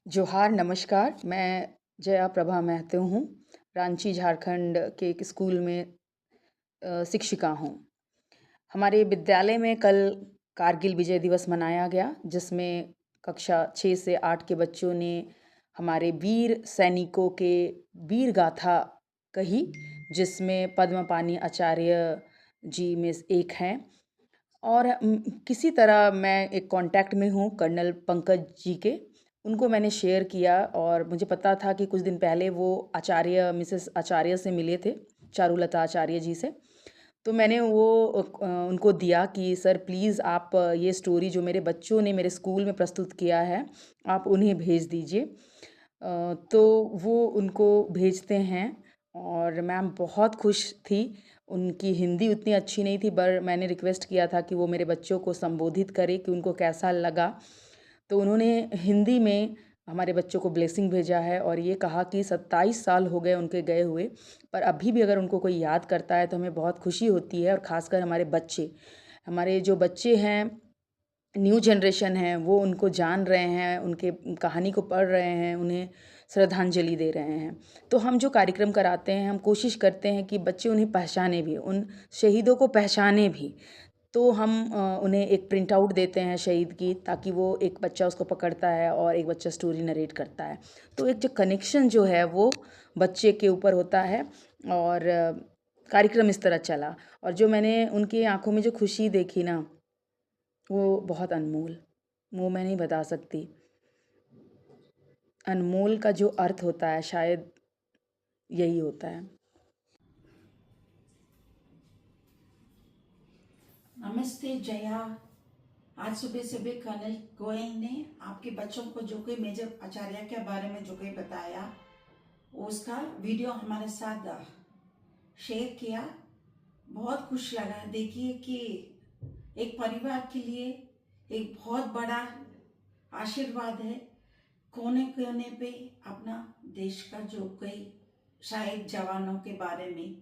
जोहार, नमस्कार। मैं जया प्रभा महतो हूँ। रांची, झारखंड के एक स्कूल में शिक्षिका हूँ। हमारे विद्यालय में कल कारगिल विजय दिवस मनाया गया, जिसमें कक्षा 6 से 8 के बच्चों ने हमारे वीर सैनिकों के वीर गाथा कही, जिसमें पद्मपाणि आचार्य जी में से एक हैं। और किसी तरह मैं एक कॉन्टैक्ट में हूँ कर्नल पंकज जी के। उनको मैंने शेयर किया और मुझे पता था कि कुछ दिन पहले वो आचार्य मिसेस आचार्य से मिले थे, चारुलता आचार्य जी से। तो मैंने वो उनको दिया कि सर प्लीज़ आप ये स्टोरी जो मेरे बच्चों ने मेरे स्कूल में प्रस्तुत किया है, आप उन्हें भेज दीजिए। तो वो उनको भेजते हैं और मैम बहुत खुश थी। उनकी हिंदी उतनी अच्छी नहीं थी, पर मैंने रिक्वेस्ट किया था कि वो मेरे बच्चों को संबोधित करें कि उनको कैसा लगा। तो उन्होंने हिंदी में हमारे बच्चों को ब्लेसिंग भेजा है और ये कहा कि 27 साल हो गए उनके गए हुए, पर अभी भी अगर उनको कोई याद करता है तो हमें बहुत खुशी होती है। और ख़ासकर हमारे जो बच्चे हैं, न्यू जनरेशन है, वो उनको जान रहे हैं, उनके कहानी को पढ़ रहे हैं, उन्हें श्रद्धांजलि दे रहे हैं। तो हम जो कार्यक्रम कराते हैं, हम कोशिश करते हैं कि बच्चे उन्हें पहचाने भी, उन शहीदों को पहचाने भी। तो हम उन्हें एक प्रिंट आउट देते हैं शहीद की, ताकि वो एक बच्चा उसको पकड़ता है और एक बच्चा स्टोरी नरेट करता है। तो एक जो कनेक्शन जो है वो बच्चे के ऊपर होता है। और कार्यक्रम इस तरह चला और जो मैंने उनकी आँखों में जो खुशी देखी ना, वो बहुत अनमोल, वो मैं नहीं बता सकती। अनमोल का जो अर्थ होता है शायद यही होता है। नमस्ते जया। आज सुबह सुबह कर्नल गोयल ने आपके बच्चों को जो कोई मेजर आचार्य के बारे में जो कोई बताया, उसका वीडियो हमारे साथ शेयर किया। बहुत खुश लगा। देखिए कि एक परिवार के लिए एक बहुत बड़ा आशीर्वाद है। कोने कोने पे अपना देश का जो कोई शायद जवानों के बारे में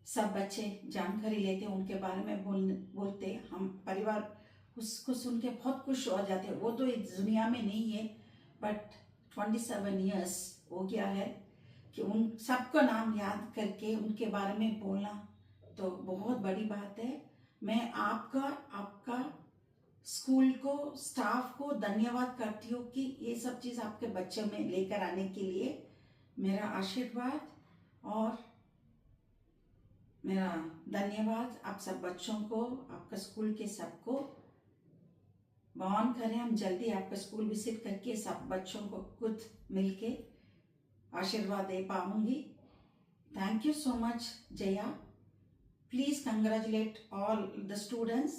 सब बच्चे जानकारी लेते, उनके बारे में बोलते। हम परिवार उसको सुन के बहुत खुश हो जाते। वो तो इस दुनिया में नहीं है, बट 27 ईयर्स हो गया है कि उन सबको नाम याद करके उनके बारे में बोलना तो बहुत बड़ी बात है। मैं आपका आपका स्कूल को, स्टाफ को धन्यवाद करती हूँ कि ये सब चीज़ आपके बच्चे में लेकर आने के लिए। मेरा आशीर्वाद और मेरा धन्यवाद आप सब बच्चों को, आपका स्कूल के सबको। भगवान करें हम जल्दी आपका स्कूल विजिट करके सब बच्चों को खुद मिलके आशीर्वाद दे पाऊंगी। Thank you so much Jaya. Please congratulate all the students.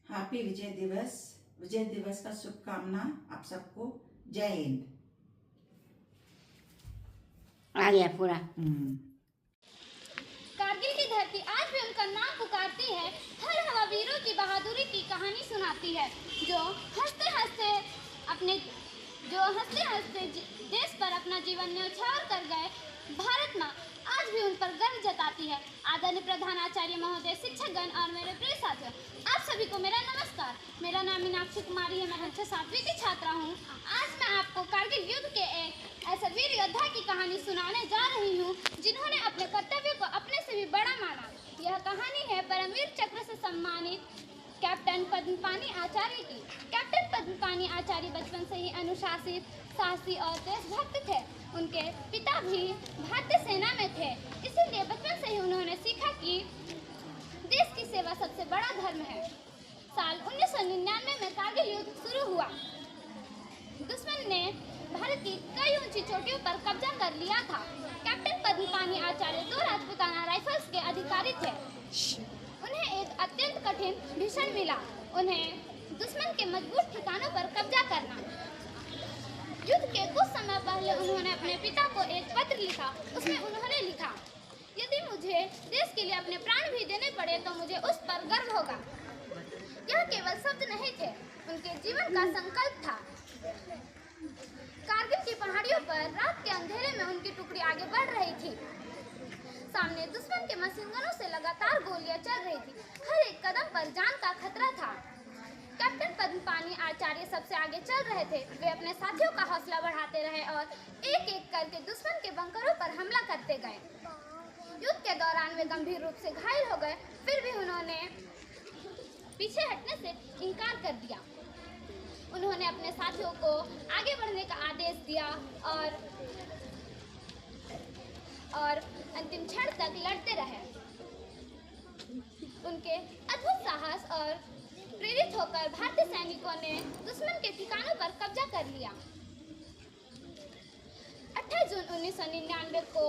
Happy Vijay Diwas. Vijay दिवस का शुभकामना आप सबको। जय हिंद। आ गया पूरा। कारगिल की धरती आज भी उनका नाम पुकारती है। हर हवा वीरों की बहादुरी की कहानी सुनाती है, जो हंसते हंसते देश पर अपना जीवन न्यौछावर कर गए। भारत माँ आज भी उन पर गर्व जताती है। आदरणीय प्रधानाचार्य महोदय, शिक्षकगण और मेरे प्रिय साथियों, आप सभी को मेरा नमस्कार। मेरा नाम मीनाक्षी कुमारी है। मैं कक्षा 7वीं की छात्रा हूँ। आज मैं आपको कारगिल युद्ध के एक ऐसे वीर योद्धा की कहानी सुनाने जा रही हूँ, जिन्होंने अपने कर्तव्य को अपने से भी बड़ा माना। यह कहानी है परमवीर चक्र से सम्मानित कैप्टन पद्मपाणि आचार्य की। कैप्टन पद्मपाणि आचार्य बचपन से ही अनुशासित, साहसी और देशभक्त थे। उनके पिता भी भारतीय सेना में थे, इसीलिए बचपन से ही उन्होंने सीखा कि देश की सेवा सबसे बड़ा धर्म है। साल 1999 में कारगिल युद्ध शुरू हुआ। दुश्मन ने भारत की कई ऊंची चोटियों पर कब्जा कर लिया था। कैप्टन पद्मपाणि आचार्य 2 राजपूताना राइफल्स के अधिकारी थे। उन्हें एक अत्यंत कठिन मिशन मिला, उन्हें दुश्मन के मजबूत ठिकानों पर कब्जा करना। युद्ध के कुछ समय पहले उन्होंने अपने पिता को एक पत्र लिखा। उसमें उन्होंने लिखा, यदि मुझे देश के लिए अपने प्राण भी देने पड़े तो मुझे उस पर गर्व होगा। यह केवल शब्द नहीं थे, उनके जीवन का संकल्प था। कारगिल की पहाड़ियों पर रात के अंधेरे में उनकी टुकड़ी आगे बढ़ रही थी। सामने दुश्मन के मशीन गनों से लगातार गोलियां चल रही थी। हर एक कदम पर जान का खतरा था। कैप्टन पद्मपानी आचार्य सबसे आगे चल रहे थे। वे अपने साथियों का हौसला बढ़ाते रहे और एक एक करके दुश्मन के बंकरों पर हमला करते गए। युद्ध के दौरान वे गंभीर रूप से घायल हो गए, फिर भी उन्होंने पीछे हटने से इनकार कर दिया। उन्होंने अपने साथियों को आगे बढ़ने का आदेश दिया और अंतिम क्षण तक लड़ते रहे। उनके अद्भुत साहस और प्रेरित होकर भारतीय सैनिकों ने दुश्मन के ठिकानों पर कब्जा कर लिया। 28 जून 1999 को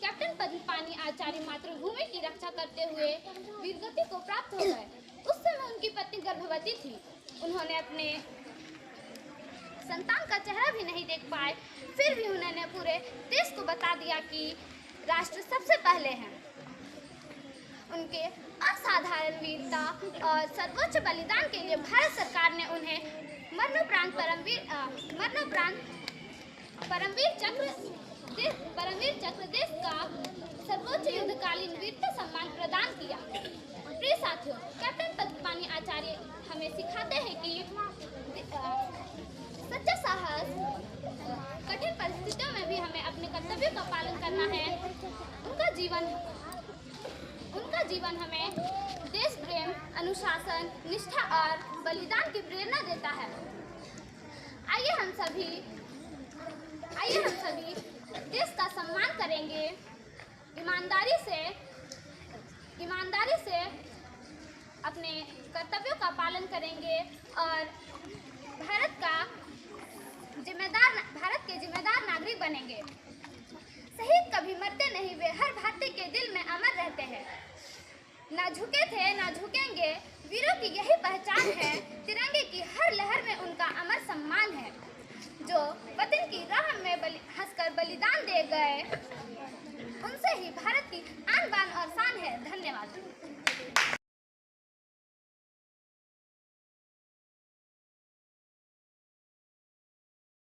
कैप्टन पद्मपानी आचार्य मातृभूमि की रक्षा करते हुए वीरगति को प्राप्त हो गए। उस समय उनकी पत्नी गर्भवती थी। उन्होंने अपने संतान का चेहरा भी नहीं देख पाए, फिर भी उन्होंने पूरे देश को बता दिया कि राष्ट्र सबसे पहले है। उनके असाधारण वीरता और सर्वोच्च बलिदान के लिए भारत सरकार ने उन्हें मरणोपरांत परमवीर चक्र देश का सर्वोच्च युद्धकालीन वीरता सम्मान प्रदान किया। प्रिय साथियों, कैप्टन पद्मपानी आचार्य हमें सिखाते हैं कि सच्चा साहस कठिन परिस्थितियों में भी हमें अपने कर्तव्यों का पालन करना है। उनका जीवन हमें देश प्रेम, अनुशासन, निष्ठा और बलिदान की प्रेरणा देता है। आइए हम सभी देश का सम्मान करेंगे, ईमानदारी से अपने कर्तव्यों का पालन करेंगे और भारत के जिम्मेदार नागरिक बनेंगे। शहीद कभी मरते नहीं, वे हर भारतीय के दिल में अमर रहते हैं। ना झुके थे ना झुकेंगे, वीरों की यही पहचान है। तिरंगे की हर लहर में उनका अमर सम्मान है। जो वतन की राह में हंसकर बलिदान दे गए,